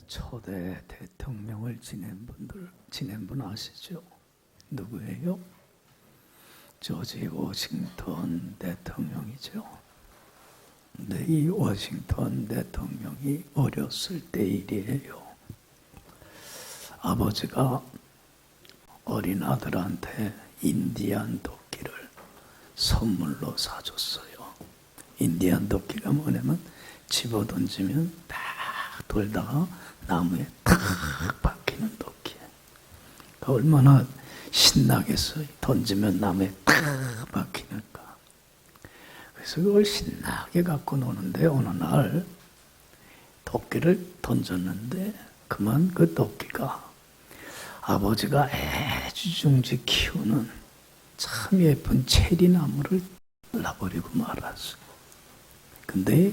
초대 대통령을 지낸 분 아시죠? 누구예요? 조지 워싱턴 대통령이죠. 근데 이 워싱턴 대통령이 어렸을 때 일이에요. 아버지가 어린 아들한테 인디안 도끼를 선물로 사줬어요. 인디안 도끼가 뭐냐면 집어던지면 딱 돌다가 나무에 탁 박히는 도끼. 얼마나 신나겠어요. 던지면 나무에 탁 박히니까. 그래서 그걸 신나게 갖고 노는데 어느 날 도끼를 던졌는데 그만 그 도끼가 아버지가 애지중지 키우는 참 예쁜 체리나무를 잘라버리고 말았어요. 근데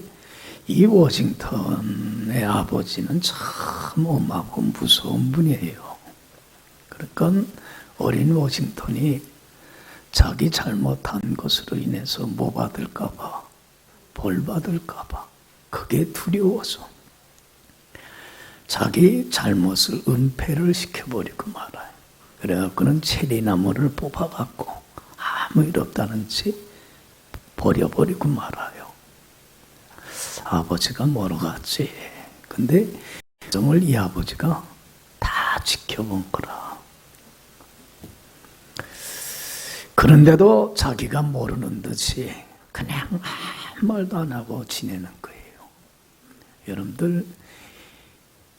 이 워싱턴의 아버지는 참 엄하고 무서운 분이에요. 그러니까 어린 워싱턴이 자기 잘못한 것으로 인해서 뭐 받을까봐, 벌 받을까봐 그게 두려워서 자기 잘못을 은폐를 시켜버리고 말아요. 그래갖고는 체리나무를 뽑아갖고 아무 일 없다는 듯이 버려버리고 말아요. 아버지가 멀어 갔지. 근데 정을 이 아버지가 다 지켜본 거라. 그런데도 자기가 모르는 듯이 그냥 아무 말도 안 하고 지내는 거예요. 여러분들,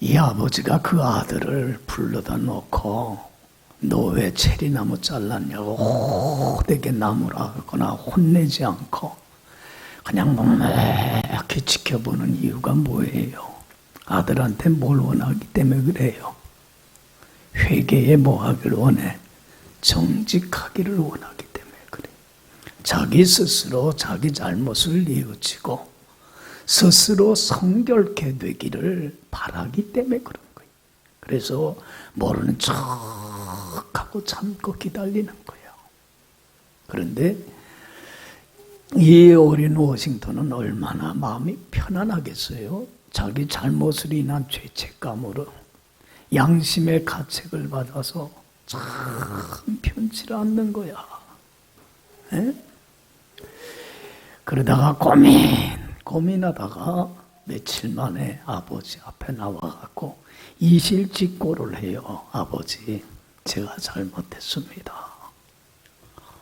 이 아버지가 그 아들을 불러다 놓고 너 왜 체리나무 잘랐냐고 호되게 나무라거나 혼내지 않고 그냥 묵묵히 지켜보는 이유가 뭐예요? 아들한테 뭘 원하기 때문에 그래요? 회개에 뭐 하기를 원해? 정직하기를 원하기 때문에 그래. 자기 스스로 자기 잘못을 뉘우치고 스스로 성결케 되기를 바라기 때문에 그런 거예요. 그래서 모르는 척하고 참고 기다리는 거예요. 그런데 이 어린 워싱턴은 얼마나 마음이 편안하겠어요. 자기 잘못을 인한 죄책감으로 양심의 가책을 받아서 참 편치 않는 거야. 에? 그러다가 고민하다가 며칠 만에 아버지 앞에 나와갖고 이실직고를 해요. 아버지, 제가 잘못했습니다.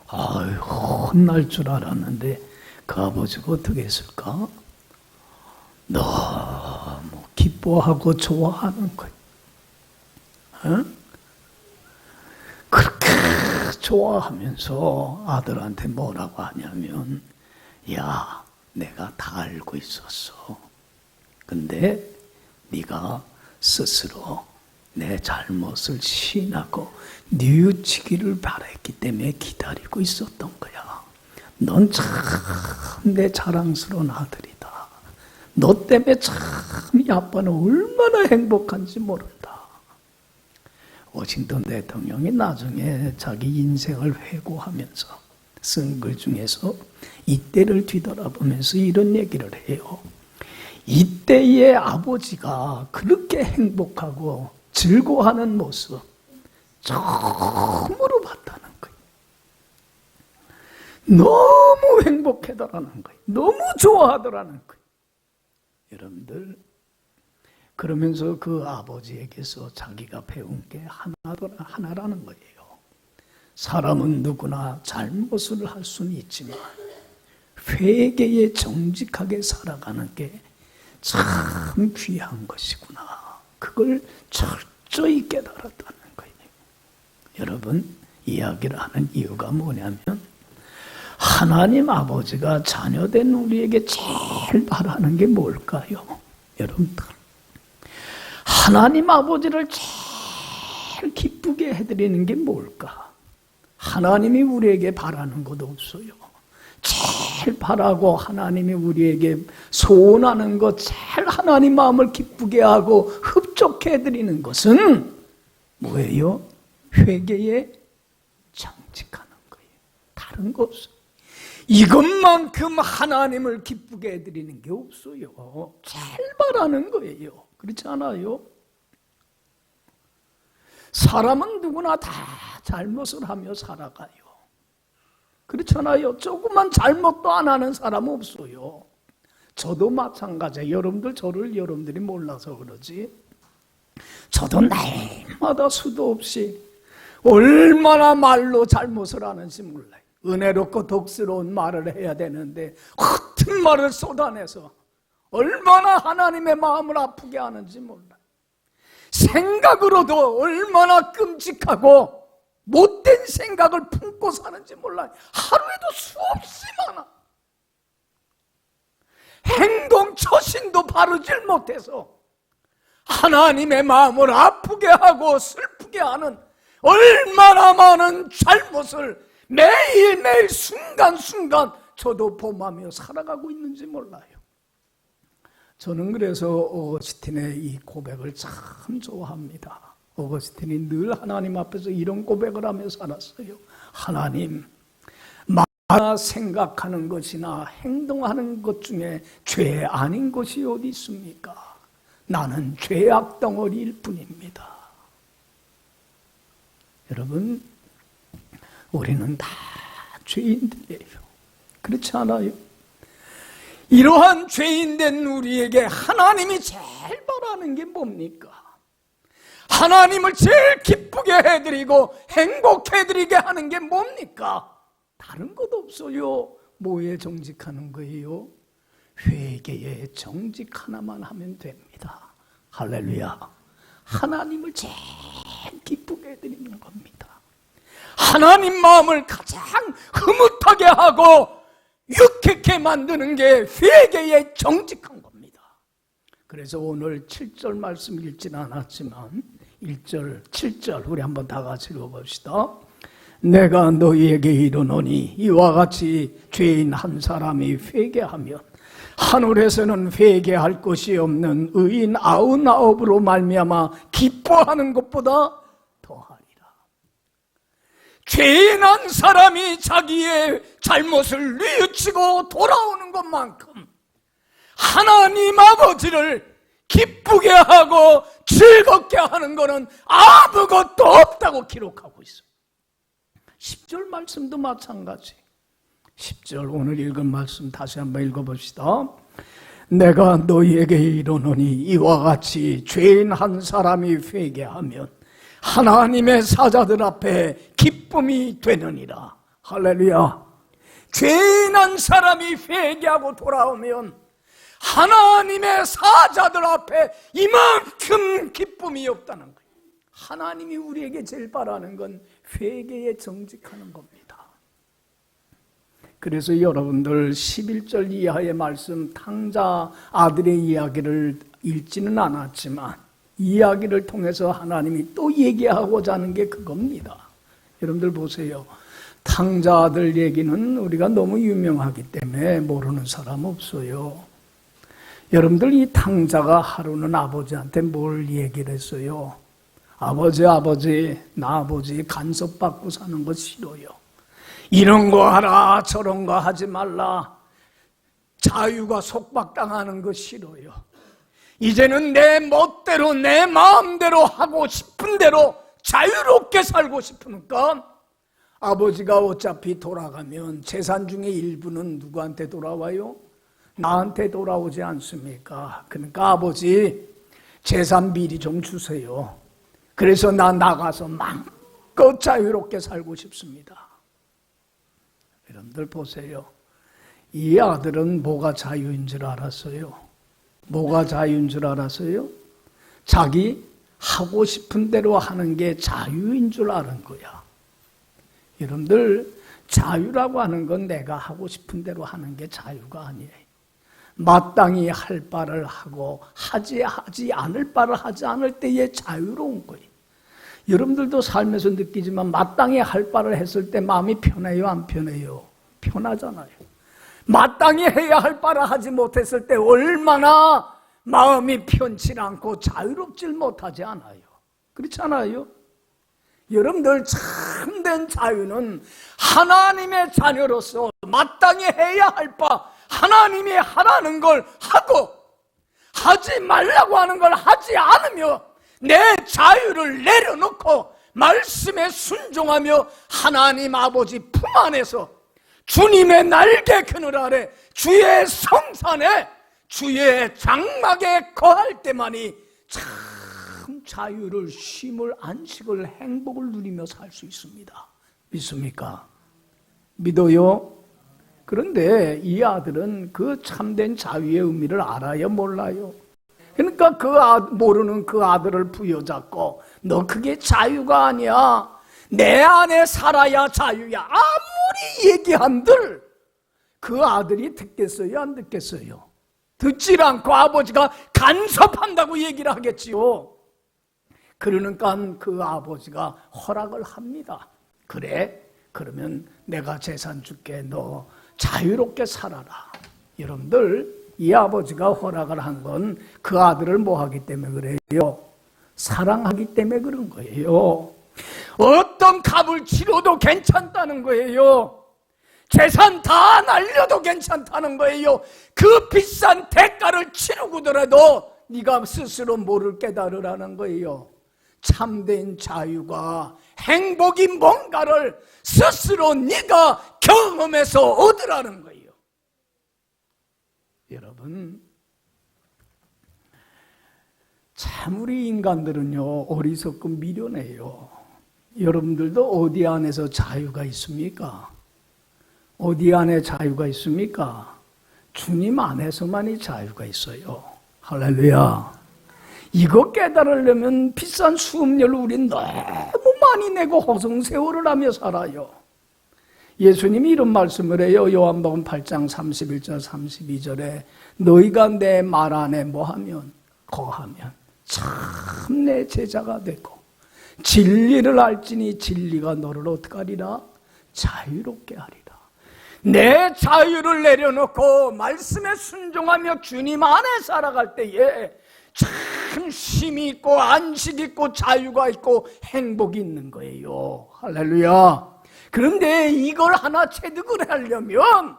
아유, 혼날 줄 알았는데 그 아버지가 어떻게 했을까? 너무 기뻐하고 좋아하는 거예요. 어? 그렇게 좋아하면서 아들한테 뭐라고 하냐면, 야, 내가 다 알고 있었어. 근데 네가 스스로 내 잘못을 시인하고 뉘우치기를 바랬기 때문에 기다리고 있었던 거야. 넌 참 내 자랑스러운 아들이다. 너 때문에 참 이 아빠는 얼마나 행복한지 모른다. 워싱턴 대통령이 나중에 자기 인생을 회고하면서 쓴 글 중에서 이때를 뒤돌아보면서 이런 얘기를 해요. 이때의 아버지가 그렇게 행복하고 즐거워하는 모습 처음으로 봤다는 거예요. 너무 행복하더라는 거예요. 너무 좋아하더라는 거예요. 여러분들, 그러면서 그 아버지에게서 자기가 배운 게 하나라는 거예요. 사람은 누구나 잘못을 할 수는 있지만 회개에 정직하게 살아가는 게 참 귀한 것이구나. 그걸 철저히 깨달았다는 거예요. 여러분, 이야기를 하는 이유가 뭐냐면 하나님 아버지가 자녀된 우리에게 제일 바라는 게 뭘까요? 여러분들, 하나님 아버지를 제일 기쁘게 해드리는 게 뭘까? 하나님이 우리에게 바라는 것 없어요. 제일 바라고 하나님이 우리에게 소원하는 것, 제일 하나님 마음을 기쁘게 하고 흡족해 해드리는 것은 뭐예요? 회개에 정직하는 거예요. 다른 거 없어요. 이것만큼 하나님을 기쁘게 해드리는 게 없어요. 제일 바라는 거예요. 그렇지 않아요? 사람은 누구나 다 잘못을 하며 살아가요. 그렇잖아요. 조금만 잘못도 안 하는 사람 없어요. 저도 마찬가지예요. 여러분들이 몰라서 그러지. 저도 날마다 수도 없이 얼마나 말로 잘못을 하는지 몰라요. 은혜롭고 덕스러운 말을 해야 되는데 같은 말을 쏟아내서 얼마나 하나님의 마음을 아프게 하는지 몰라요. 생각으로도 얼마나 끔찍하고 못된 생각을 품고 사는지 몰라요. 하루에도 수없이 많아. 행동 처신도 바르질 못해서 하나님의 마음을 아프게 하고 슬프게 하는 얼마나 많은 잘못을 매일매일 순간순간 저도 범하며 살아가고 있는지 몰라요. 저는 그래서 어거스틴의 이 고백을 참 좋아합니다. 어거스틴이 늘 하나님 앞에서 이런 고백을 하며 살았어요. 하나님, 마음으로 생각하는 것이나 행동하는 것 중에 죄 아닌 것이 어디 있습니까? 나는 죄악 덩어리일 뿐입니다. 여러분, 우리는 다 죄인들이에요. 그렇지 않아요? 이러한 죄인된 우리에게 하나님이 제일 바라는 게 뭡니까? 하나님을 제일 기쁘게 해드리고 행복해 해드리게 하는 게 뭡니까? 다른 것 없어요. 뭐에 정직하는 거예요? 회개에 정직 하나만 하면 됩니다. 할렐루야. 하나님을 제일 기쁘게 해드리는 겁니다. 하나님 마음을 가장 흐뭇하게 하고 유쾌하게 만드는 게 회개에 정직한 겁니다. 그래서 오늘 7절 말씀 읽지는 않았지만 1절, 7절 우리 한번 다 같이 읽어봅시다. 내가 너희에게 이르노니 이와 같이 죄인 한 사람이 회개하면 하늘에서는 회개할 것이 없는 의인 99으로 말미암아 기뻐하는 것보다 더하리라. 죄인 한 사람이 자기의 잘못을 뉘우치고 돌아오는 것만큼 하나님 아버지를 기쁘게 하고 즐겁게 하는 것은 아무것도 없다고 기록하고 있어요. 10절 말씀도 마찬가지. 10절 오늘 읽은 말씀 다시 한번 읽어봅시다. 내가 너희에게 이르노니 이와 같이 죄인 한 사람이 회개하면 하나님의 사자들 앞에 기쁨이 되느니라. 할렐루야. 죄인 한 사람이 회개하고 돌아오면 하나님의 사자들 앞에 이만큼 기쁨이 없다는 거예요. 하나님이 우리에게 제일 바라는 건 회개에 정직하는 겁니다. 그래서 여러분들 11절 이하의 말씀 탕자 아들의 이야기를 읽지는 않았지만 이야기를 통해서 하나님이 또 얘기하고자 하는 게 그겁니다. 여러분들 보세요. 탕자 아들 얘기는 우리가 너무 유명하기 때문에 모르는 사람 없어요. 여러분들 이 탕자가 하루는 아버지한테 뭘 얘기를 했어요? 아버지, 나 아버지 간섭받고 사는 거 싫어요. 이런 거 하라 저런 거 하지 말라. 자유가 속박당하는 거 싫어요. 이제는 내 멋대로 내 마음대로 하고 싶은 대로 자유롭게 살고 싶으니까 아버지가 어차피 돌아가면 재산 중에 일부는 누구한테 돌아와요? 나한테 돌아오지 않습니까? 그러니까 아버지 재산 미리 좀 주세요. 그래서 나 나가서 마음껏 자유롭게 살고 싶습니다. 여러분들 보세요. 이 아들은 뭐가 자유인 줄 알았어요? 뭐가 자유인 줄 알았어요? 자기 하고 싶은 대로 하는 게 자유인 줄 아는 거야. 여러분들 자유라고 하는 건 내가 하고 싶은 대로 하는 게 자유가 아니에요. 마땅히 할 바를 하고 하지 않을 바를 하지 않을 때에 자유로운 거예요. 여러분들도 살면서 느끼지만 마땅히 할 바를 했을 때 마음이 편해요, 안 편해요? 편하잖아요. 마땅히 해야 할 바를 하지 못했을 때 얼마나 마음이 편치 않고 자유롭질 못하지 않아요. 그렇지 않아요? 여러분들 참된 자유는 하나님의 자녀로서 마땅히 해야 할 바, 하나님이 하라는 걸 하고 하지 말라고 하는 걸 하지 않으며 내 자유를 내려놓고 말씀에 순종하며 하나님 아버지 품 안에서 주님의 날개 그늘 아래 주의 성산에 주의 장막에 거할 때만이 참 자유를, 쉼을, 안식을, 행복을 누리며 살 수 있습니다. 믿습니까? 믿어요? 그런데 이 아들은 그 참된 자유의 의미를 알아요, 몰라요? 그러니까 모르는 그 아들을 부여잡고 너 그게 자유가 아니야, 내 안에 살아야 자유야, 아무리 얘기한들 그 아들이 듣겠어요, 안 듣겠어요? 듣질 않고 아버지가 간섭한다고 얘기를 하겠지요. 그러니까 그 아버지가 허락을 합니다. 그래? 그러면 내가 재산 줄게, 너 자유롭게 살아라. 여러분들, 이 아버지가 허락을 한 건 그 아들을 뭐 하기 때문에 그래요? 사랑하기 때문에 그런 거예요. 어떤 값을 치러도 괜찮다는 거예요. 재산 다 날려도 괜찮다는 거예요. 그 비싼 대가를 치르고더라도 네가 스스로 뭐를 깨달으라는 거예요. 참된 자유가, 행복이 뭔가를 스스로 네가 경험해서 얻으라는 거예요. 여러분, 참 우리 인간들은요 어리석고 미련해요. 여러분들도 어디 안에서 자유가 있습니까? 어디 안에 자유가 있습니까? 주님 안에서만이 자유가 있어요. 할렐루야. 이거 깨달으려면 비싼 수업료를 우린 너무 많이 내고 허송세월을 하며 살아요. 예수님이 이런 말씀을 해요. 요한복음 8장 31절 32절에 너희가 내 말 안에 뭐하면 거하면 참 내 제자가 되고 진리를 알지니 진리가 너를 어떻게 하리라? 자유롭게 하리라. 내 자유를 내려놓고 말씀에 순종하며 주님 안에 살아갈 때에 참 쉼이 있고 안식이 있고 자유가 있고 행복이 있는 거예요. 할렐루야. 그런데 이걸 하나 체득을 하려면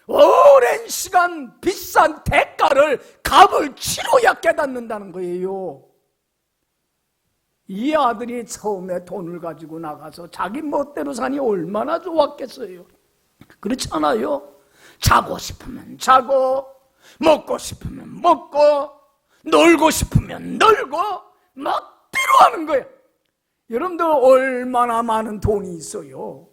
오랜 시간 비싼 대가를, 값을 치러야 깨닫는다는 거예요. 이 아들이 처음에 돈을 가지고 나가서 자기 멋대로 사니 얼마나 좋았겠어요. 그렇잖아요. 자고 싶으면 자고, 먹고 싶으면 먹고, 놀고 싶으면 놀고, 멋대로 하는 거예요. 여러분들 얼마나 많은 돈이 있어요.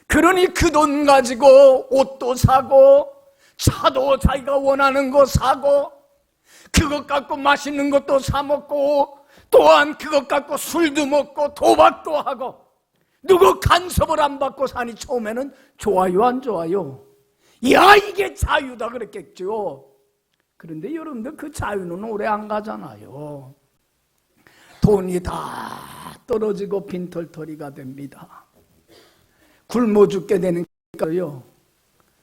그러니 그 돈 가지고 옷도 사고, 차도 자기가 원하는 거 사고, 그것 갖고 맛있는 것도 사 먹고, 또한 그것 갖고 술도 먹고 도박도 하고, 누구 간섭을 안 받고 사니 처음에는 좋아요, 안 좋아요? 야, 이게 자유다 그랬겠죠. 그런데 여러분들 그 자유는 오래 안 가잖아요. 돈이 다 떨어지고 빈털터리가 됩니다. 굶어 죽게 되는 거요.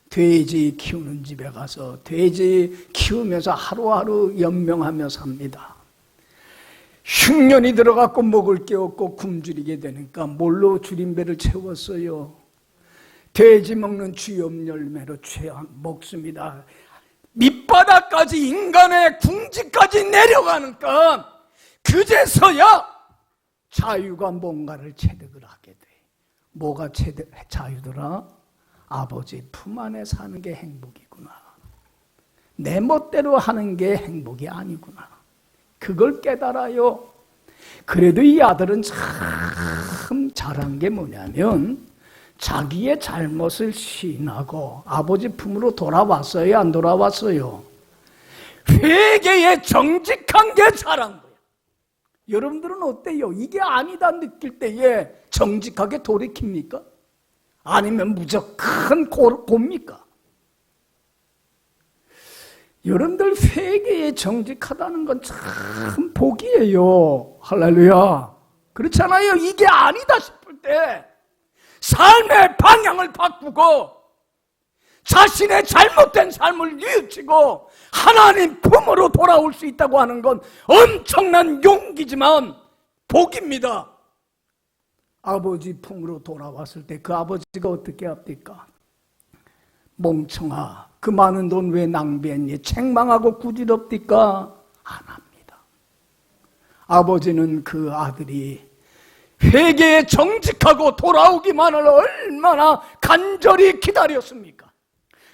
돼지 키우는 집에 가서 돼지 키우면서 하루하루 연명하며 삽니다. 흉년이 들어갖고 먹을 게 없고 굶주리게 되니까 뭘로 줄임배를 채웠어요? 돼지 먹는 쥐염 열매로 먹습니다. 밑바닥까지, 인간의 궁지까지 내려가니까 그제서야 자유가 뭔가를 체득을 하게 돼. 뭐가 자유더라? 아버지 품 안에 사는 게 행복이구나. 내 멋대로 하는 게 행복이 아니구나. 그걸 깨달아요. 그래도 이 아들은 참 잘한 게 뭐냐면 자기의 잘못을 시인하고 아버지 품으로 돌아왔어요, 안 돌아왔어요? 회개에 정직한 게 잘한 거예요. 여러분들은 어때요? 이게 아니다 느낄 때에 정직하게 돌이킵니까? 아니면 무조건 곱니까? 여러분들 회개에 정직하다는 건 참 복이에요. 할렐루야. 그렇잖아요. 이게 아니다 싶을 때 삶의 방향을 바꾸고 자신의 잘못된 삶을 뉘우치고 하나님 품으로 돌아올 수 있다고 하는 건 엄청난 용기지만 복입니다. 아버지 품으로 돌아왔을 때 그 아버지가 어떻게 합니까? 멍청아, 그 많은 돈 왜 낭비했니? 책망하고 구질없디까? 안 합니다. 아버지는 그 아들이 회개에 정직하고 돌아오기만을 얼마나 간절히 기다렸습니까?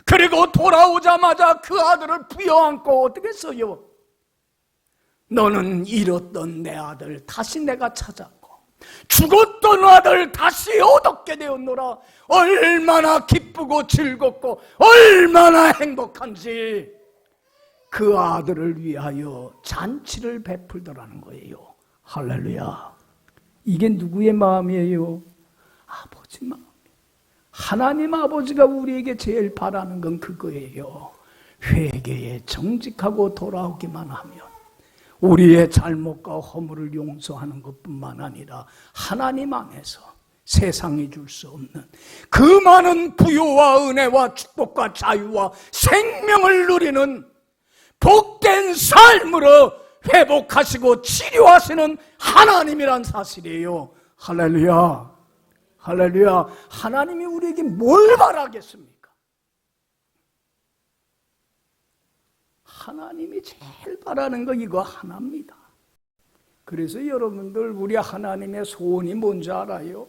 그리고 돌아오자마자 그 아들을 부여안고 어떻게 했어요? 너는 잃었던 내 아들 다시 내가 찾았고 죽었던 아들 다시 얻게 되었노라. 얼마나 기쁘고 즐겁고 얼마나 행복한지 그 아들을 위하여 잔치를 베풀더라는 거예요. 할렐루야. 이게 누구의 마음이에요? 아버지 마음. 하나님 아버지가 우리에게 제일 바라는 건 그거예요. 회개에 정직하고 돌아오기만 하면 우리의 잘못과 허물을 용서하는 것뿐만 아니라 하나님 안에서 세상이 줄 수 없는 그 많은 부요와 은혜와 축복과 자유와 생명을 누리는 복된 삶으로 회복하시고 치료하시는 하나님이란 사실이에요. 할렐루야. 할렐루야. 하나님이 우리에게 뭘 바라겠습니까? 하나님이 제일 바라는 거 이거 하나입니다. 그래서 여러분들 우리 하나님의 소원이 뭔지 알아요?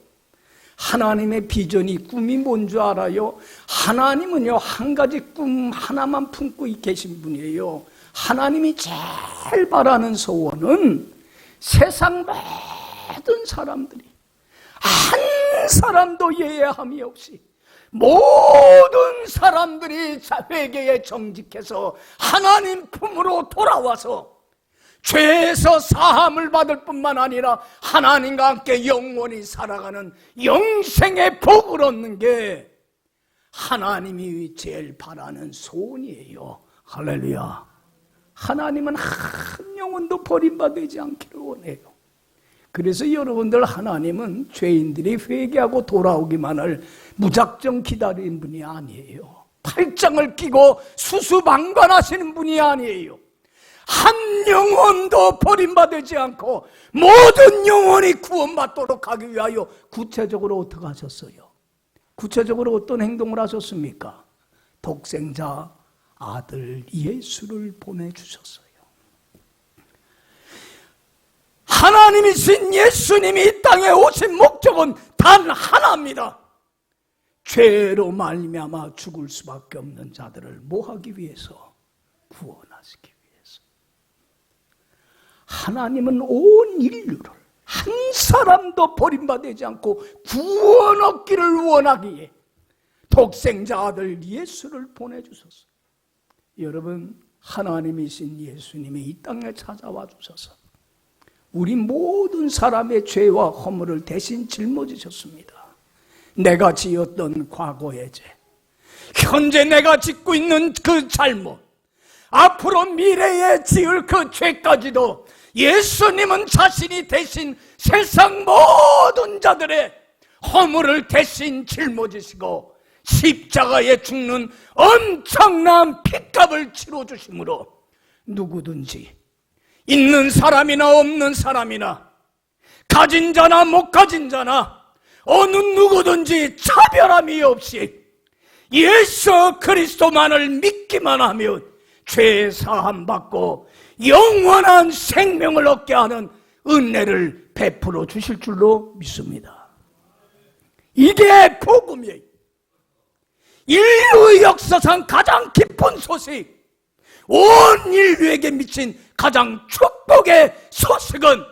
하나님의 비전이 꿈이 뭔지 알아요? 하나님은요 한 가지 꿈 하나만 품고 계신 분이에요. 하나님이 제일 바라는 소원은 세상 모든 사람들이 한 사람도 예외함이 없이 모든 사람들이 회개에 정직해서 하나님 품으로 돌아와서 죄에서 사함을 받을 뿐만 아니라 하나님과 함께 영원히 살아가는 영생의 복을 얻는 게 하나님이 제일 바라는 소원이에요. 할렐루야. 하나님은 한 영혼도 버림받지 않기를 원해요. 그래서 여러분들 하나님은 죄인들이 회개하고 돌아오기만을 무작정 기다리는 분이 아니에요. 팔짱을 끼고 수수방관하시는 분이 아니에요. 한 영혼도 버림받지 않고 모든 영혼이 구원받도록 하기 위하여 구체적으로 어떻게 하셨어요? 구체적으로 어떤 행동을 하셨습니까? 독생자 아들 예수를 보내주셨어요. 하나님이신 예수님이 이 땅에 오신 목적은 단 하나입니다. 죄로 말미암아 죽을 수밖에 없는 자들을 뭐하기 위해서? 구원하시기 위해서. 하나님은 온 인류를 한 사람도 버림받지 않고 구원 얻기를 원하기에 독생자 아들 예수를 보내주셨어요. 여러분, 하나님이신 예수님이 이 땅에 찾아와 주셔서 우리 모든 사람의 죄와 허물을 대신 짊어지셨습니다. 내가 지었던 과거의 죄, 현재 내가 짓고 있는 그 잘못, 앞으로 미래에 지을 그 죄까지도 예수님은 자신이 대신 세상 모든 자들의 허물을 대신 짊어지시고 십자가에 죽는 엄청난 핏값을 치러주심으로 누구든지 있는 사람이나 없는 사람이나 가진 자나 못 가진 자나 어느 누구든지 차별함이 없이 예수 그리스도만을 믿기만 하면 죄 사함 받고 영원한 생명을 얻게 하는 은혜를 베풀어 주실 줄로 믿습니다. 이게 복음이에요. 인류 역사상 가장 깊은 소식, 온 인류에게 미친 가장 축복의 소식은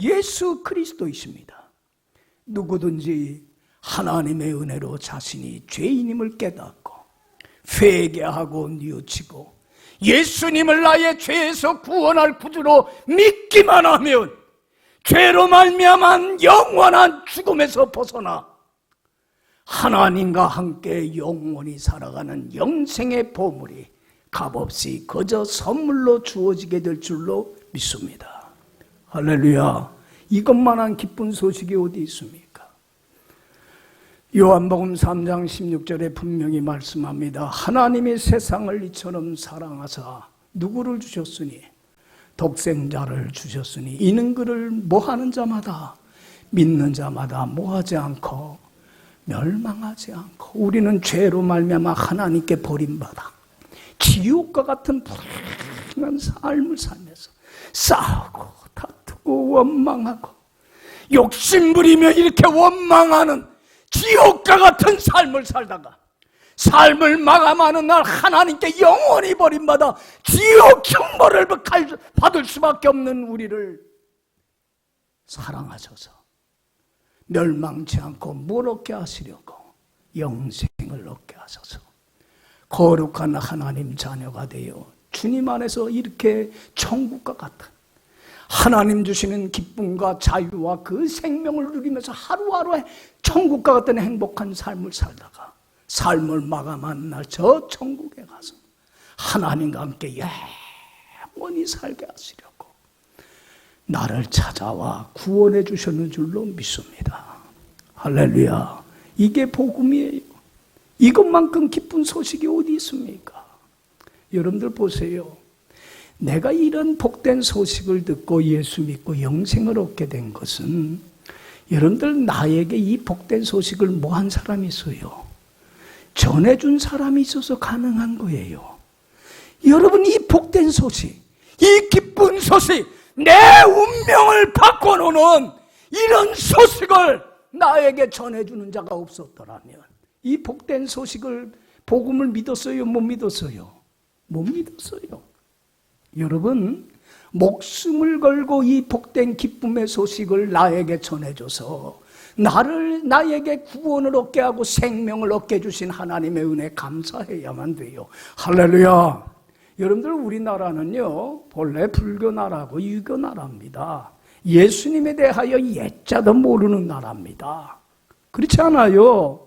예수 그리스도이십니다. 누구든지 하나님의 은혜로 자신이 죄인임을 깨닫고 회개하고 뉘우치고 예수님을 나의 죄에서 구원할 구주로 믿기만 하면 죄로 말미암은 영원한 죽음에서 벗어나 하나님과 함께 영원히 살아가는 영생의 보물이 값없이 거저 선물로 주어지게 될 줄로 믿습니다. 할렐루야. 이것만한 기쁜 소식이 어디 있습니까? 요한복음 3장 16절에 분명히 말씀합니다. 하나님이 세상을 이처럼 사랑하사 누구를 주셨으니? 독생자를 주셨으니 이는 그를 뭐하는 자마다 믿는 자마다 뭐하지 않고 멸망하지 않고. 우리는 죄로 말미암아 하나님께 버림받아 지옥과 같은 불행한 삶을 살면서 싸우고 다투고 자꾸 원망하고 욕심부리며 이렇게 원망하는 지옥과 같은 삶을 살다가 삶을 마감하는 날 하나님께 영원히 버림받아 지옥 형벌을 받을 수밖에 없는 우리를 사랑하셔서 멸망치 않고 뭘 얻게 하시려고 영생을 얻게 하셔서 거룩한 하나님 자녀가 되어 주님 안에서 이렇게 천국과 같은 하나님 주시는 기쁨과 자유와 그 생명을 누리면서 하루하루 천국과 같은 행복한 삶을 살다가 삶을 마감한 날 저 천국에 가서 하나님과 함께 영원히 살게 하시려고 나를 찾아와 구원해 주셨는 줄로 믿습니다. 할렐루야. 이게 복음이에요. 이것만큼 기쁜 소식이 어디 있습니까? 여러분들 보세요. 내가 이런 복된 소식을 듣고 예수 믿고 영생을 얻게 된 것은 여러분들 나에게 이 복된 소식을 뭐 한 사람이 있어요? 전해준 사람이 있어서 가능한 거예요. 여러분 이 복된 소식, 이 기쁜 소식, 내 운명을 바꿔놓는 이런 소식을 나에게 전해주는 자가 없었더라면 이 복된 소식을 복음을 믿었어요? 못 믿었어요? 못 믿었어요. 여러분 목숨을 걸고 이 복된 기쁨의 소식을 나에게 전해줘서 나에게 구원을 얻게 하고 생명을 얻게 해주신 하나님의 은혜 감사해야만 돼요. 할렐루야. 여러분들 우리나라는요 본래 불교 나라고 유교 나라입니다. 예수님에 대하여 예자도 모르는 나라입니다. 그렇지 않아요?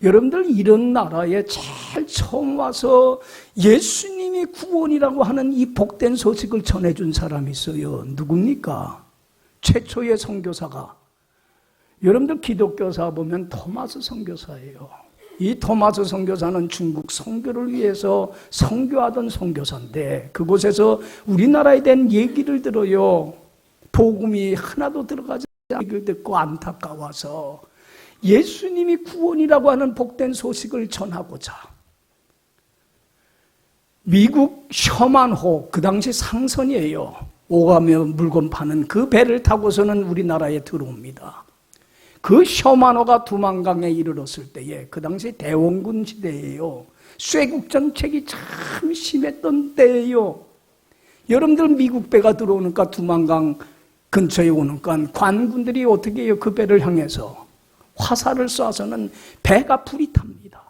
여러분들 이런 나라에 제일 처음 와서 예수님이 구원이라고 하는 이 복된 소식을 전해준 사람이 있어요. 누굽니까? 최초의 선교사가 여러분들 기독교사 보면 토마스 선교사예요. 이 토마스 선교사는 중국 선교를 위해서 선교하던 선교사인데 그곳에서 우리나라에 대한 얘기를 들어요. 복음이 하나도 들어가지 않은 얘기를 듣고 안타까워서 예수님이 구원이라고 하는 복된 소식을 전하고자 미국 셔만호, 그 당시 상선이에요. 오가며 물건 파는 그 배를 타고서는 우리나라에 들어옵니다. 그 셔만호가 두만강에 이르렀을 때에 그 당시 대원군 시대예요. 쇄국 정책이 참 심했던 때예요. 여러분들 미국 배가 들어오니까 두만강 근처에 오니까 관군들이 어떻게 해요? 그 배를 향해서 화살을 쏴서는 배가 불이 탑니다.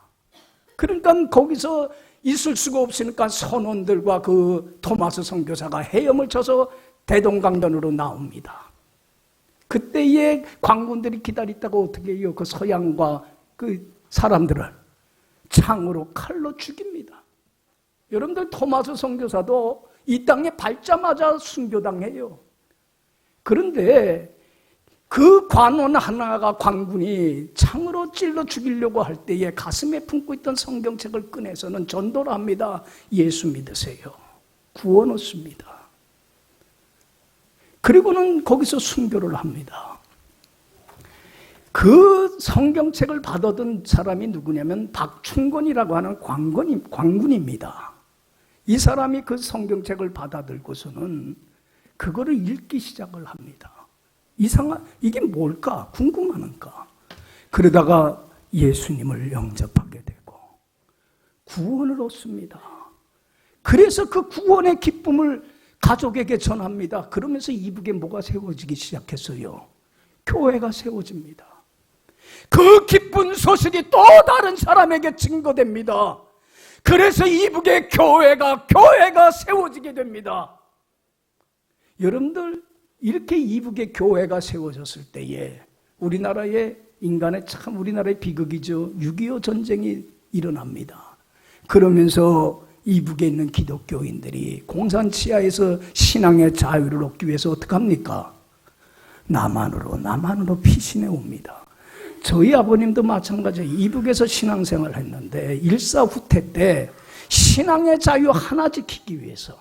그러니까 거기서 있을 수가 없으니까 선원들과 그 토마스 선교사가 헤엄을 쳐서 대동강변으로 나옵니다. 그때에 관군들이 기다렸다가 어떻게 해요? 그 서양과 그 사람들을 창으로 칼로 죽입니다. 여러분들 토마스 선교사도 이 땅에 밟자마자 순교당해요. 그런데 그 관원 하나가 관군이 창으로 찔러 죽이려고 할 때에 가슴에 품고 있던 성경책을 꺼내서는 전도를 합니다. 예수 믿으세요. 구원 얻습니다. 그리고는 거기서 순교를 합니다. 그 성경책을 받아든 사람이 누구냐면 박충건이라고 하는 관군입니다. 이 사람이 그 성경책을 받아들고서는 그거를 읽기 시작을 합니다. 이게 뭘까? 궁금하니까. 그러다가 예수님을 영접하게 되고 구원을 얻습니다. 그래서 그 구원의 기쁨을 가족에게 전합니다. 그러면서 이북에 뭐가 세워지기 시작했어요? 교회가 세워집니다. 그 기쁜 소식이 또 다른 사람에게 증거됩니다. 그래서 이북의 교회가 세워지게 됩니다. 여러분들 이렇게 이북의 교회가 세워졌을 때에 우리나라의 비극이죠. 6.25 전쟁이 일어납니다. 그러면서 이북에 있는 기독교인들이 공산 치하에서 신앙의 자유를 얻기 위해서 어떻게 합니까? 남한으로 피신해 옵니다. 저희 아버님도 마찬가지예요. 이북에서 신앙생활을 했는데 일사후퇴 때 신앙의 자유 하나 지키기 위해서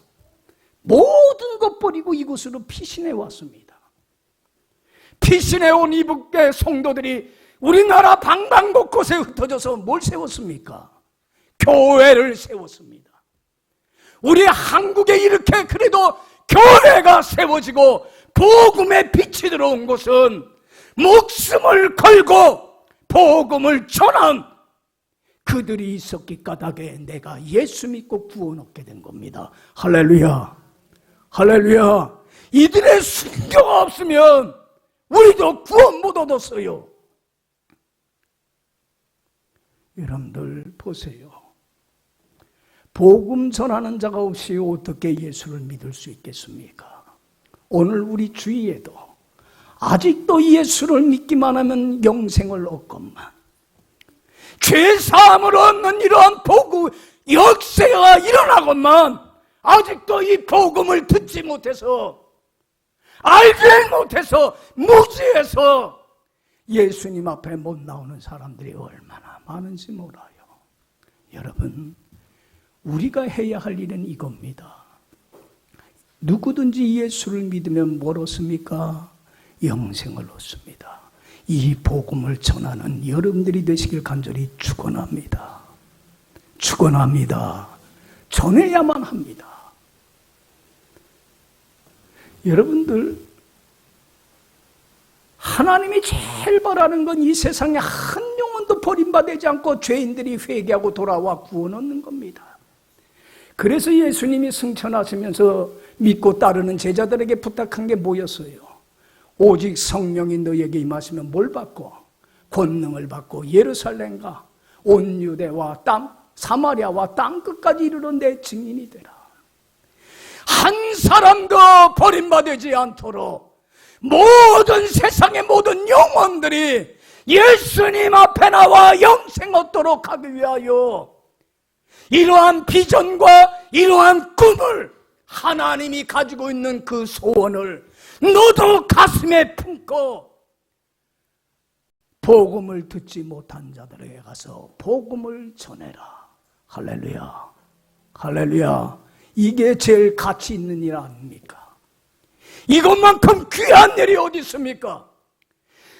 모든 것 버리고 이곳으로 피신해 왔습니다. 피신해 온 이북의 성도들이 우리나라 방방곳곳에 흩어져서 뭘 세웠습니까? 교회를 세웠습니다. 우리 한국에 이렇게 그래도 교회가 세워지고 복음의 빛이 들어온 곳은 목숨을 걸고 복음을 전한 그들이 있었기 까닭에 내가 예수 믿고 구원 얻게 된 겁니다. 할렐루야, 할렐루야. 이들의 순교가 없으면 우리도 구원 못 얻었어요. 여러분들 보세요. 복음 전하는 자가 없이 어떻게 예수를 믿을 수 있겠습니까? 오늘 우리 주위에도 아직도 예수를 믿기만 하면 영생을 얻건만, 죄사함을 얻는 이러한 복음 역사가 일어나건만 아직도 이 복음을 듣지 못해서, 알지 못해서, 무지해서 예수님 앞에 못 나오는 사람들이 얼마나 많은지 몰라요. 여러분, 우리가 해야 할 일은 이겁니다. 누구든지 예수를 믿으면 뭘 얻습니까? 영생을 얻습니다. 이 복음을 전하는 여러분들이 되시길 간절히 축원합니다. 축원합니다. 전해야만 합니다. 여러분들, 하나님이 제일 바라는 건 이 세상에 한 영혼도 버림받지 않고 죄인들이 회개하고 돌아와 구원 얻는 겁니다. 그래서 예수님이 승천하시면서 믿고 따르는 제자들에게 부탁한 게 뭐였어요? 오직 성령이 너에게 임하시면 뭘 받고? 권능을 받고 예루살렘과 온 유대와 사마리아와 땅 끝까지 이르러 내 증인이 되라. 한 사람도 버림받지 않도록 모든 세상의 모든 영혼들이 예수님 앞에 나와 영생 얻도록 하기 위하여 이러한 비전과 이러한 꿈을, 하나님이 가지고 있는 그 소원을 너도 가슴에 품고 복음을 듣지 못한 자들에게 가서 복음을 전해라. 할렐루야, 할렐루야. 이게 제일 가치 있는 일 아닙니까? 이것만큼 귀한 일이 어디 있습니까?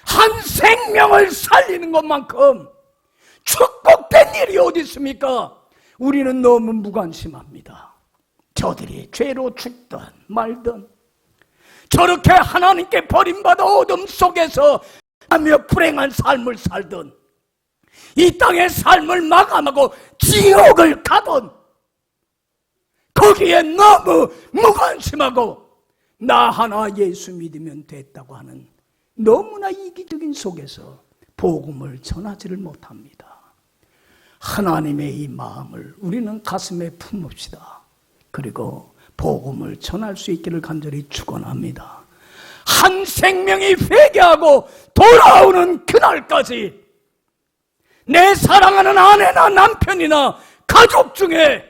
한 생명을 살리는 것만큼 축복된 일이 어디 있습니까? 우리는 너무 무관심합니다. 저들이 죄로 죽든 말든, 저렇게 하나님께 버림받아 어둠 속에서 하며 불행한 삶을 살든, 이 땅의 삶을 마감하고 지옥을 가든, 거기에 너무 무관심하고 나 하나 예수 믿으면 됐다고 하는 너무나 이기적인 속에서 복음을 전하지를 못합니다. 하나님의 이 마음을 우리는 가슴에 품읍시다. 그리고 복음을 전할 수 있기를 간절히 축원합니다. 한 생명이 회개하고 돌아오는 그날까지 내 사랑하는 아내나 남편이나 가족 중에,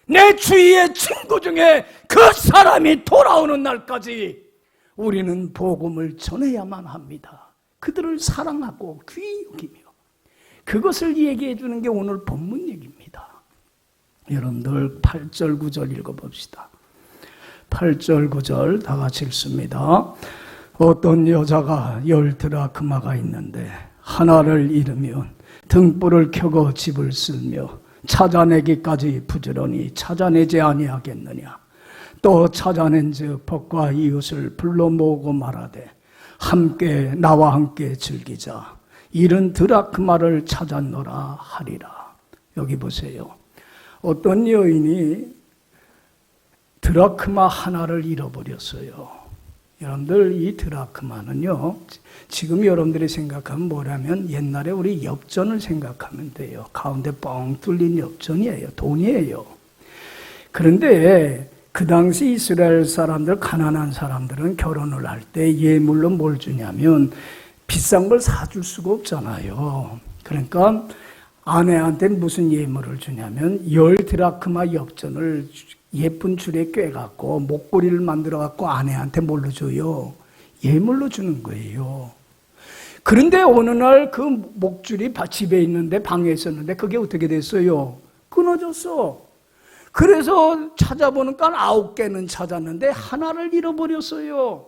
내 주위의 친구 중에 그 사람이 돌아오는 날까지 우리는 복음을 전해야만 합니다. 그들을 사랑하고 귀히 여기며 그것을 얘기해 주는 게 오늘 본문 얘기입니다. 여러분들 8절 9절 읽어봅시다. 8절 9절 다 같이 읽습니다. 어떤 여자가 10드라크마가 있는데 하나를 잃으면 등불을 켜고 집을 쓸며 찾아내기까지 부지런히 찾아내지 아니하겠느냐. 또 찾아낸즉 벗과 이웃을 불러 모으고 말하되 나와 함께 즐기자. 이른 드라크마를 찾았노라 하리라. 여기 보세요. 어떤 여인이 드라크마 하나를 잃어버렸어요. 여러분들, 이 드라크마는요, 지금 여러분들이 생각하면 뭐라면 옛날에 우리 엽전을 생각하면 돼요. 가운데 뻥 뚫린 엽전이에요. 돈이에요. 그런데 그 당시 이스라엘 사람들, 가난한 사람들은 결혼을 할 때 예물로 뭘 주냐면 비싼 걸 사줄 수가 없잖아요. 그러니까 아내한테 무슨 예물을 주냐면 10드라크마 엽전을 예쁜 줄에 꿰갖고 목걸이를 만들어갖고 아내한테 뭘로 줘요? 예물로 주는 거예요. 그런데 어느 날 그 목줄이 집에 있는데, 방에 있었는데 그게 어떻게 됐어요? 끊어졌어. 그래서 찾아보니까 9개는 찾았는데 하나를 잃어버렸어요.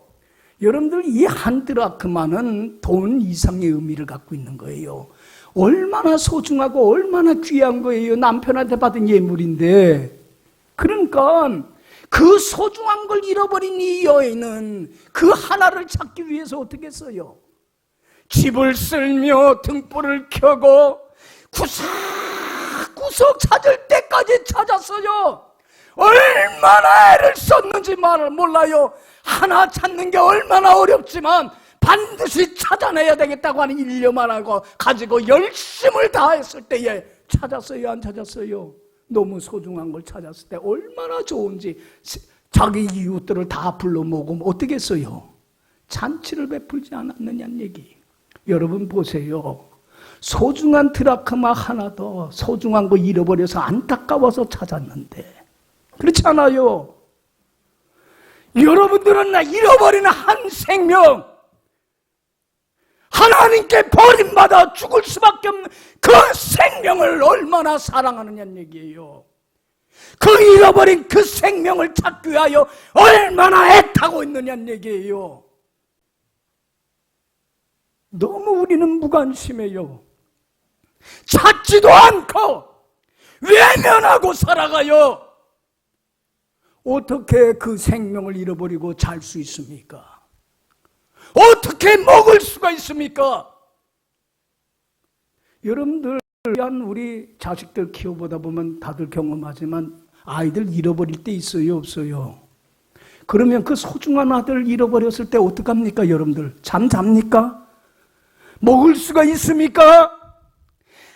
여러분들, 이 한 드라크마는 돈 이상의 의미를 갖고 있는 거예요. 얼마나 소중하고 얼마나 귀한 거예요. 남편한테 받은 예물인데. 그러니까 그 소중한 걸 잃어버린 이 여인은 그 하나를 찾기 위해서 어떻게 했어요? 집을 쓸며 등불을 켜고 구석구석 찾을 때까지 찾았어요. 얼마나 애를 썼는지 몰라요. 하나 찾는 게 얼마나 어렵지만 반드시 찾아내야 되겠다고 하는 일념만 하고 가지고 열심을 다했을 때에 찾았어요, 안 찾았어요? 너무 소중한 걸 찾았을 때 얼마나 좋은지 자기 이웃들을 다 불러 모으면 어떻게 했어요? 잔치를 베풀지 않았느냐는 얘기. 여러분 보세요. 소중한 드라크마 하나 더 소중한 거 잃어버려서 안타까워서 찾았는데 그렇지 않아요? 여러분들은 잃어버리는 한 생명, 하나님께 버림받아 죽을 수밖에 없는 그 생명을 얼마나 사랑하느냐는 얘기예요. 그 잃어버린 그 생명을 찾기 위하여 얼마나 애타고 있느냐는 얘기예요. 너무 우리는 무관심해요. 찾지도 않고 외면하고 살아가요. 어떻게 그 생명을 잃어버리고 잘 수 있습니까? 어떻게 먹을 수가 있습니까? 여러분들 우리 자식들 키워보다 보면 다들 경험하지만 아이들 잃어버릴 때 있어요, 없어요? 그러면 그 소중한 아들 잃어버렸을 때 어떡합니까, 여러분들? 잠잡니까? 먹을 수가 있습니까?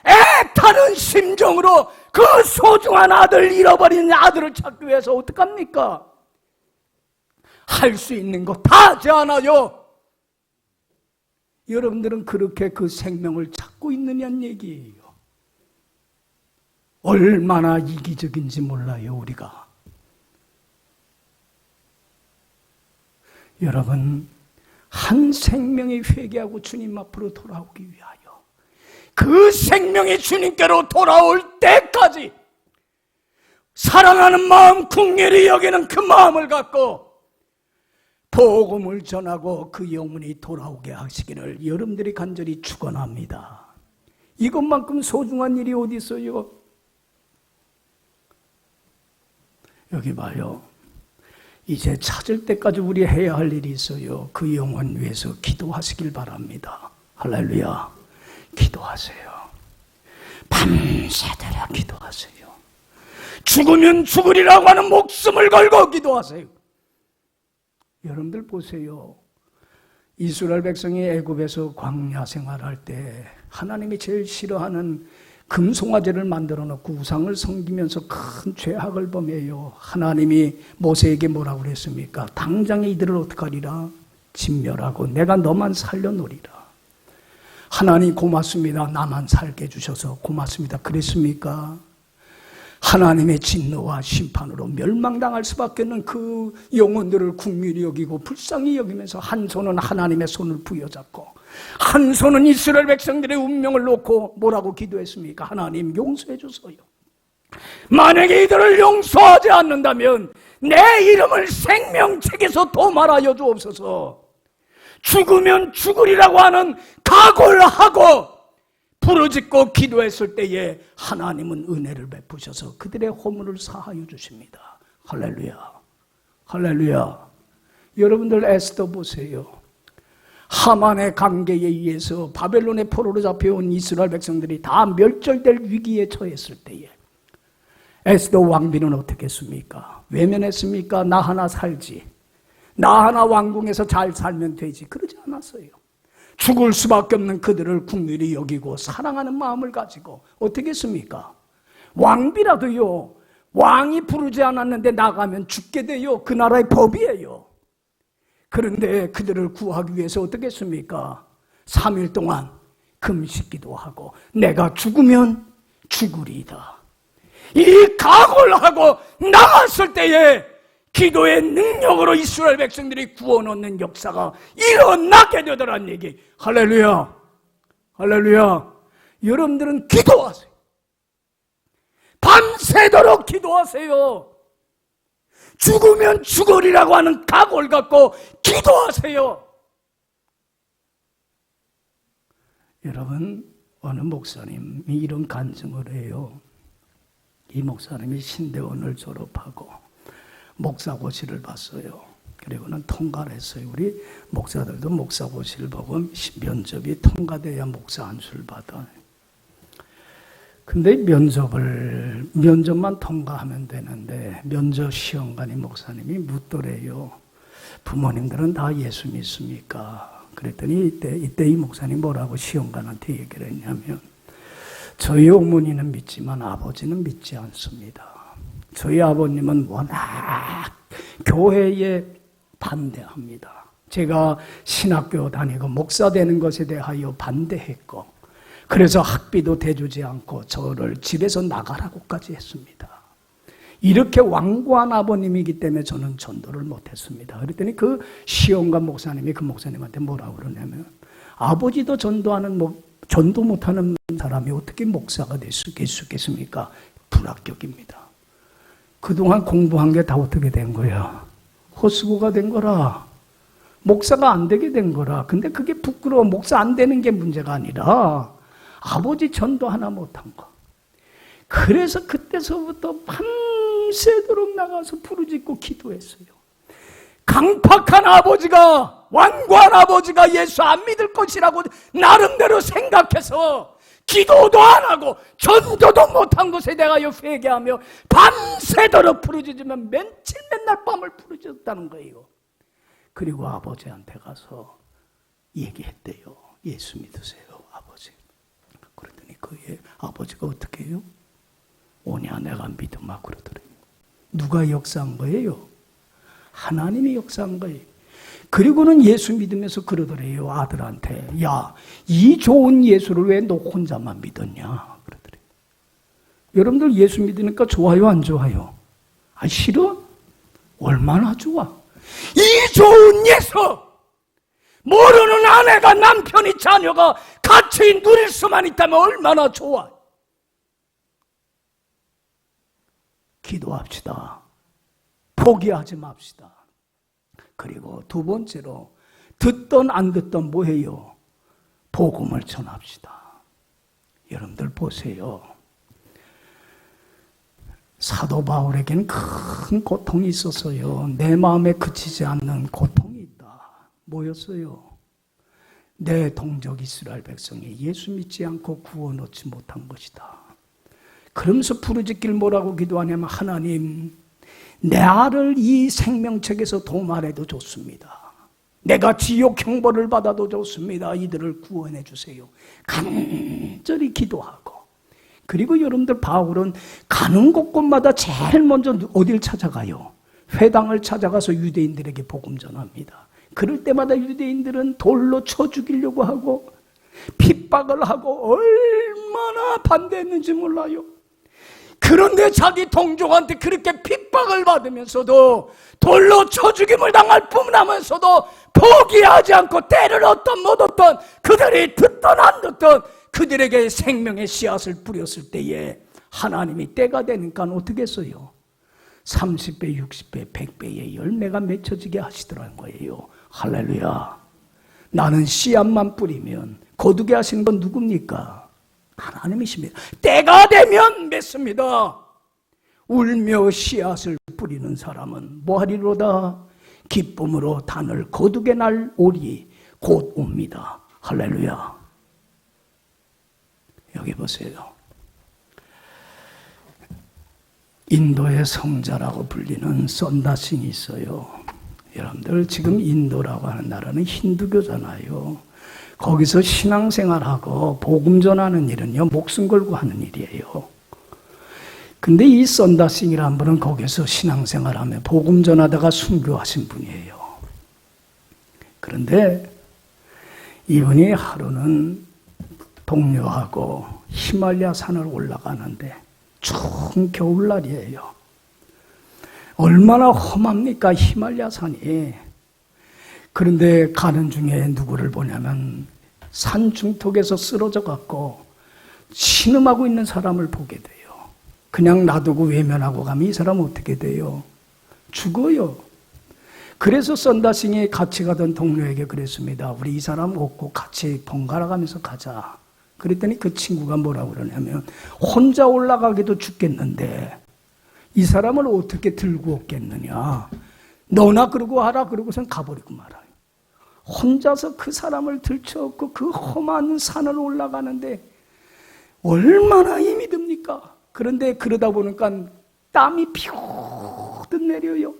애타는 심정으로 그 소중한 아들 잃어버린 아들을 찾기 위해서 어떡합니까? 할 수 있는 거 다 하지 않아요. 여러분들은 그렇게 그 생명을 찾고 있느냐는 얘기예요. 얼마나 이기적인지 몰라요, 우리가. 여러분, 한 생명이 회개하고 주님 앞으로 돌아오기 위하여 그 생명이 주님께로 돌아올 때까지 사랑하는 마음, 긍휼히 여기는 그 마음을 갖고 복음을 전하고 그 영혼이 돌아오게 하시기를 여러분들이 간절히 축원합니다. 이것만큼 소중한 일이 어디 있어요? 여기 봐요. 이제 찾을 때까지 우리 해야 할 일이 있어요. 그 영혼 위해서 기도하시길 바랍니다. 할렐루야. 기도하세요. 밤새도록 기도하세요. 죽으면 죽으리라고 하는 목숨을 걸고 기도하세요. 여러분들 보세요. 이스라엘 백성이 애굽에서 광야 생활할 때 하나님이 제일 싫어하는 금송아지를 만들어 놓고 우상을 섬기면서 큰 죄악을 범해요. 하나님이 모세에게 뭐라고 그랬습니까? 당장에 이들을 어떡하리라? 진멸하고 내가 너만 살려놓으리라. 하나님 고맙습니다. 나만 살게 해주셔서 고맙습니다. 그랬습니까? 하나님의 진노와 심판으로 멸망당할 수밖에 없는 그 영혼들을 긍휼히 여기고 불쌍히 여기면서 한 손은 하나님의 손을 부여잡고 한 손은 이스라엘 백성들의 운명을 놓고 뭐라고 기도했습니까? 하나님 용서해 주소요. 만약에 이들을 용서하지 않는다면 내 이름을 생명책에서 도말하여 주옵소서. 죽으면 죽으리라고 하는 각오를 하고 부르짖고 기도했을 때에 하나님은 은혜를 베푸셔서 그들의 허물을 사하여 주십니다. 할렐루야. 할렐루야. 여러분들 에스더 보세요. 하만의 관계에 의해서 바벨론의 포로로 잡혀온 이스라엘 백성들이 다 멸절될 위기에 처했을 때에 에스더 왕비는 어떻게 했습니까? 외면했습니까? 나 하나 살지, 나 하나 왕궁에서 잘 살면 되지, 그러지 않았어요. 죽을 수밖에 없는 그들을 긍휼히 여기고 사랑하는 마음을 가지고 어떻게 했습니까? 왕비라도요, 왕이 부르지 않았는데 나가면 죽게 돼요. 그 나라의 법이에요. 그런데 그들을 구하기 위해서 어떻게 했습니까? 3일 동안 금식기도 하고 내가 죽으면 죽으리이다. 이 각오를 하고 나갔을 때에 기도의 능력으로 이스라엘 백성들이 구원 얻는 역사가 일어나게 되더란 얘기. 할렐루야. 할렐루야. 여러분들은 기도하세요. 밤새도록 기도하세요. 죽으면 죽으리라고 하는 각오를 갖고 기도하세요. 여러분, 어느 목사님이 이런 간증을 해요. 이 목사님이 신대원을 졸업하고 목사고시를 봤어요. 그리고는 통과를 했어요. 우리 목사들도 목사고시를 보고 면접이 통과돼야 목사 안수를 받아요. 근데 면접만 통과하면 되는데 면접 시험관이 목사님이 묻더래요. 부모님들은 다 예수 믿습니까? 그랬더니 이때 이 목사님 뭐라고 시험관한테 얘기를 했냐면, 저희 어머니는 믿지만 아버지는 믿지 않습니다. 저희 아버님은 워낙 교회에 반대합니다. 제가 신학교 다니고 목사 되는 것에 대하여 반대했고, 그래서 학비도 대주지 않고 저를 집에서 나가라고까지 했습니다. 이렇게 완고한 아버님이기 때문에 저는 전도를 못했습니다. 그랬더니 그 시험관 목사님이 그 목사님한테 뭐라고 그러냐면, 아버지도 전도 못하는 사람이 어떻게 목사가 될 수 있겠습니까? 불합격입니다. 그동안 공부한 게 다 어떻게 된 거야? 헛수고가 된 거라. 목사가 안 되게 된 거라. 근데 그게 부끄러워. 목사 안 되는 게 문제가 아니라 아버지 전도 하나 못한 거. 그래서 그때서부터 밤새도록 나가서 부르짖고 기도했어요. 강팍한 아버지가, 완고한 아버지가 예수 안 믿을 것이라고 나름대로 생각해서 기도도 안 하고 전도도 못한 것에 대하여 회개하며 밤새도록 부르짖으면 맨날 밤을 부르짖었다는 거예요. 그리고 아버지한테 가서 얘기했대요. 예수 믿으세요, 아버지. 그랬더니 그의 아버지가 어떻게 해요? 오냐 내가 믿으마 그러더래요. 누가 역사한 거예요? 하나님이 역사한 거예요. 그리고는 예수 믿으면서 그러더래요. 아들한테, 야, 이 좋은 예수를 왜 너 혼자만 믿었냐 그러더래요. 여러분들 예수 믿으니까 좋아요 안 좋아요? 아, 싫어? 얼마나 좋아. 이 좋은 예수, 모르는 아내가, 남편이, 자녀가 같이 누릴 수만 있다면 얼마나 좋아. 기도합시다. 포기하지 맙시다. 그리고 두 번째로, 듣던 안 듣던 뭐해요? 복음을 전합시다. 여러분들 보세요. 사도 바울에겐 큰 고통이 있었어요. 내 마음에 그치지 않는 고통이 있다. 뭐였어요? 내 동족 이스라엘 백성이 예수 믿지 않고 구원 얻지 못한 것이다. 그러면서 부르짖길 뭐라고 기도하냐면, 하나님, 내 알을 이 생명책에서 도말해도 좋습니다. 내가 지옥 형벌을 받아도 좋습니다. 이들을 구원해 주세요. 간절히 기도하고. 그리고 여러분들 바울은 가는 곳곳마다 제일 먼저 어딜 찾아가요? 회당을 찾아가서 유대인들에게 복음 전합니다. 그럴 때마다 유대인들은 돌로 쳐 죽이려고 하고 핍박을 하고 얼마나 반대했는지 몰라요. 그런데 자기 동족한테 그렇게 핍박을 받으면서도, 돌로 쳐 죽임을 당할 뿐하면서도 포기하지 않고 때를 얻던 못 얻던, 그들이 듣던 안 듣던 그들에게 생명의 씨앗을 뿌렸을 때에 하나님이 때가 되니까 어떻게 했어요? 30배, 60배, 100배의 열매가 맺혀지게 하시더라는 거예요. 할렐루야. 나는 씨앗만 뿌리면 거두게 하시는 건 누굽니까? 하나님이십니다. 때가 되면 맺습니다. 울며 씨앗을 뿌리는 사람은 뭐하리로다? 기쁨으로 단을 거두게 날 올이 곧 옵니다. 할렐루야. 여기 보세요. 인도의 성자라고 불리는 썬다싱이 있어요. 여러분들 지금 인도라고 하는 나라는 힌두교잖아요. 거기서 신앙생활하고 복음 전하는 일은요, 목숨 걸고 하는 일이에요. 근데 이 썬다싱이라는 분은 거기서 신앙생활하며 복음 전하다가 순교하신 분이에요. 그런데 이분이 하루는 동료하고 히말라야 산을 올라가는데 추운 겨울날이에요. 얼마나 험합니까, 히말라야 산이. 그런데 가는 중에 누구를 보냐면 산 중턱에서 쓰러져 갖고 신음하고 있는 사람을 보게 돼요. 그냥 놔두고 외면하고 가면 이 사람은 어떻게 돼요? 죽어요. 그래서 썬다싱이 같이 가던 동료에게 그랬습니다. 우리 이 사람 얻고 같이 번갈아 가면서 가자. 그랬더니 그 친구가 뭐라고 그러냐면, 혼자 올라가기도 죽겠는데 이 사람을 어떻게 들고 오겠느냐. 너나 그러고 하라 그러고선 가버리고 말아요. 혼자서 그 사람을 들쳐업고 그 험한 산을 올라가는데 얼마나 힘이 듭니까? 그런데 그러다 보니까 땀이 피우듯 내려요.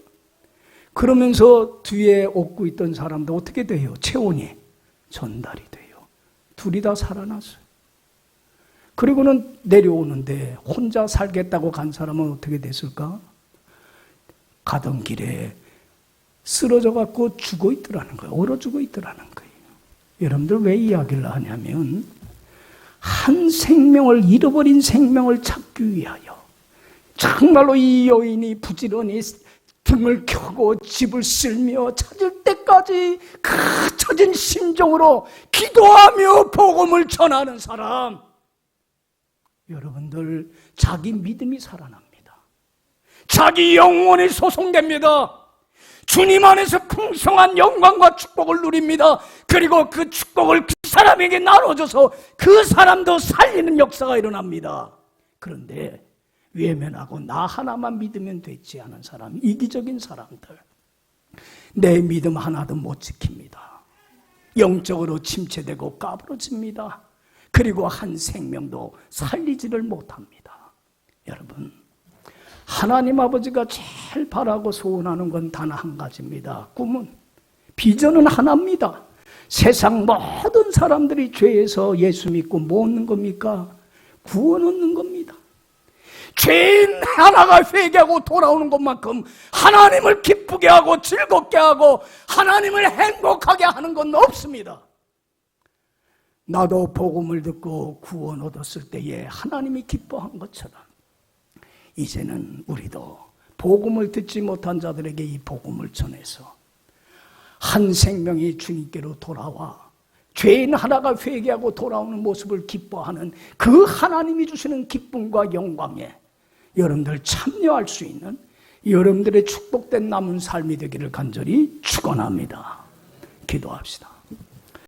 그러면서 뒤에 업고 있던 사람도 어떻게 돼요? 체온이 전달이 돼요. 둘이 다 살아났어요. 그리고는 내려오는데 혼자 살겠다고 간 사람은 어떻게 됐을까? 가던 길에 쓰러져 갖고 죽어 있더라는 거예요. 얼어 죽어 있더라는 거예요. 여러분들 왜 이야기를 하냐면 한 생명을, 잃어버린 생명을 찾기 위하여 정말로 이 여인이 부지런히 등을 켜고 집을 쓸며 찾을 때까지 그 처진 심정으로 기도하며 복음을 전하는 사람, 여러분들 자기 믿음이 살아납니다. 자기 영혼이 소송됩니다. 주님 안에서 풍성한 영광과 축복을 누립니다. 그리고 그 축복을 그 사람에게 나눠줘서 그 사람도 살리는 역사가 일어납니다. 그런데 외면하고 나 하나만 믿으면 되지 않은 사람, 이기적인 사람들, 내 믿음 하나도 못 지킵니다. 영적으로 침체되고 까부러집니다. 그리고 한 생명도 살리지를 못합니다. 여러분, 하나님 아버지가 제일 바라고 소원하는 건 단 한 가지입니다. 꿈은, 비전은 하나입니다. 세상 모든 사람들이 죄에서 예수 믿고 뭐 얻는 겁니까? 구원 얻는 겁니다. 죄인 하나가 회개하고 돌아오는 것만큼 하나님을 기쁘게 하고 즐겁게 하고 하나님을 행복하게 하는 건 없습니다. 나도 복음을 듣고 구원 얻었을 때에 하나님이 기뻐한 것처럼 이제는 우리도 복음을 듣지 못한 자들에게 이 복음을 전해서 한 생명이 주님께로 돌아와 죄인 하나가 회개하고 돌아오는 모습을 기뻐하는 그 하나님이 주시는 기쁨과 영광에 여러분들 참여할 수 있는 여러분들의 축복된 남은 삶이 되기를 간절히 축원합니다. 기도합시다.